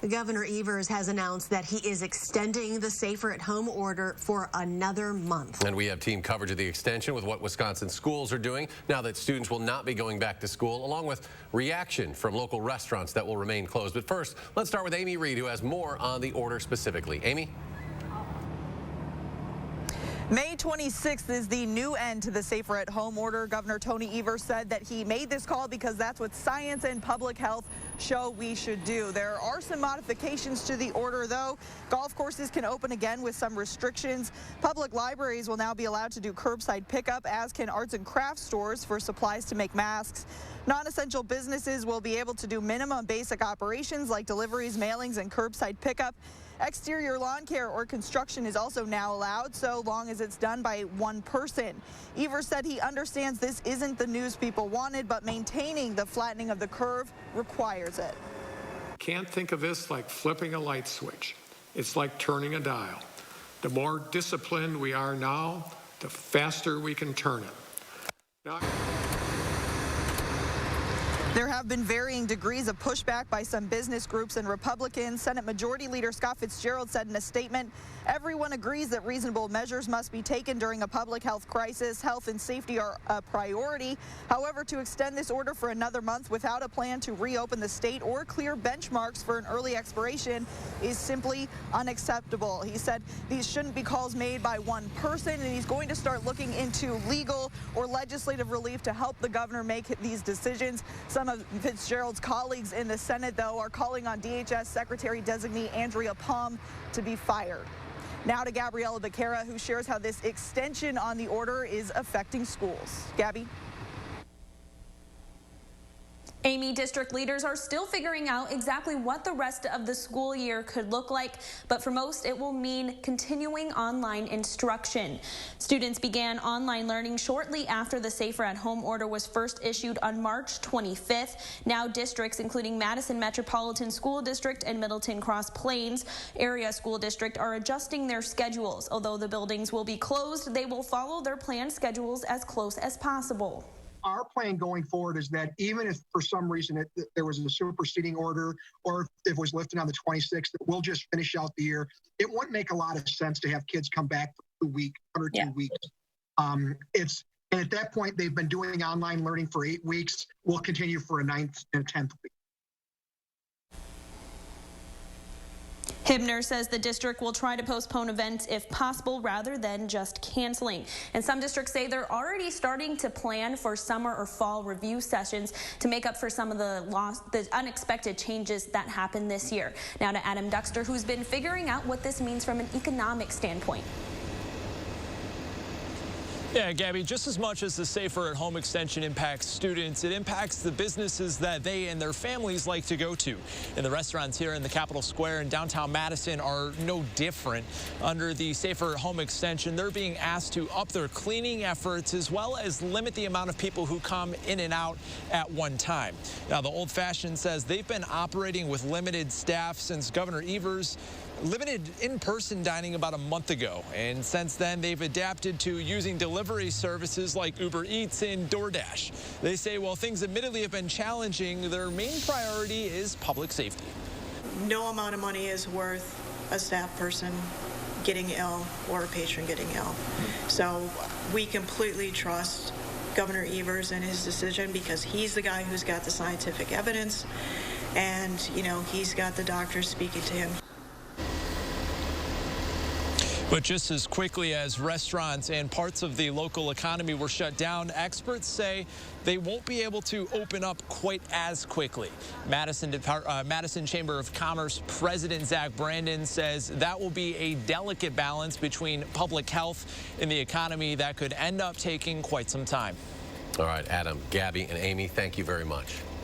Governor Evers has announced that he is extending the Safer at Home order for another month. And we have team coverage of the extension with what Wisconsin schools are doing now that students will not be going back to school, along with reaction from local restaurants that will remain closed. But first, let's start with Amy Reed, who has more on the order specifically. Amy? May 26th is the new end to the Safer at Home order. Governor Tony Evers said that he made this call because that's what science and public health show we should do. There are some modifications to the order, though. Golf courses can open again with some restrictions. Public libraries will now be allowed to do curbside pickup, as can arts and crafts stores for supplies to make masks. Non-essential businesses will be able to do minimum basic operations like deliveries, mailings, and curbside pickup. Exterior lawn care or construction is also now allowed, so long as it's done by one person. Evers said he understands this isn't the news people wanted, but maintaining the flattening of the curve requires it. Can't think of this like flipping a light switch. It's like turning a dial. The more disciplined we are now, the faster we can turn it. There have been varying degrees of pushback by some business groups and Republicans. Senate Majority Leader Scott Fitzgerald said in a statement, everyone agrees that reasonable measures must be taken during a public health crisis. Health and safety are a priority. However, to extend this order for another month without a plan to reopen the state or clear benchmarks for an early expiration is simply unacceptable. He said these shouldn't be calls made by one person, and he's going to start looking into legal or legislative relief to help the governor make these decisions. Some of Fitzgerald's colleagues in the Senate, though, are calling on DHS Secretary-designee Andrea Palm to be fired. Now to Gabriella Becerra, who shares how this extension on the order is affecting schools. Gabby? Amy, district leaders are still figuring out exactly what the rest of the school year could look like, but for most it will mean continuing online instruction. Students began online learning shortly after the Safer at Home order was first issued on March 25th. Now districts including Madison Metropolitan School District and Middleton Cross Plains Area School District are adjusting their schedules. Although the buildings will be closed, they will follow their planned schedules as close as possible. Our plan going forward is that even if for some reason there was a superseding order or if it was lifted on the 26th, we'll just finish out the year. It wouldn't make a lot of sense to have kids come back for 2 weeks, under 2 weeks. And at that point, they've been doing online learning for 8 weeks. We'll continue for a 9th and 10th week. Hibner says the district will try to postpone events if possible rather than just canceling. And some districts say they're already starting to plan for summer or fall review sessions to make up for some of the unexpected changes that happened this year. Now to Adam Duxter, who's been figuring out what this means from an economic standpoint. Yeah, Gabby, just as much as the Safer at Home extension impacts students, it impacts the businesses that they and their families like to go to. And the restaurants here in the Capitol Square in downtown Madison are no different. Under the Safer at Home extension, they're being asked to up their cleaning efforts as well as limit the amount of people who come in and out at one time. Now, the Old Fashioned says they've been operating with limited staff since Governor Evers limited in-person dining about a month ago, and since then they've adapted to using delivery services like Uber Eats and DoorDash. They say while things admittedly have been challenging, their main priority is public safety. No amount of money is worth a staff person getting ill or a patron getting ill. So we completely trust Governor Evers and his decision because he's the guy who's got the scientific evidence and, you know, he's got the doctors speaking to him. But just as quickly as restaurants and parts of the local economy were shut down, experts say they won't be able to open up quite as quickly. Madison Chamber of Commerce President Zach Brandon says that will be a delicate balance between public health and the economy that could end up taking quite some time. All right, Adam, Gabby, and Amy, thank you very much.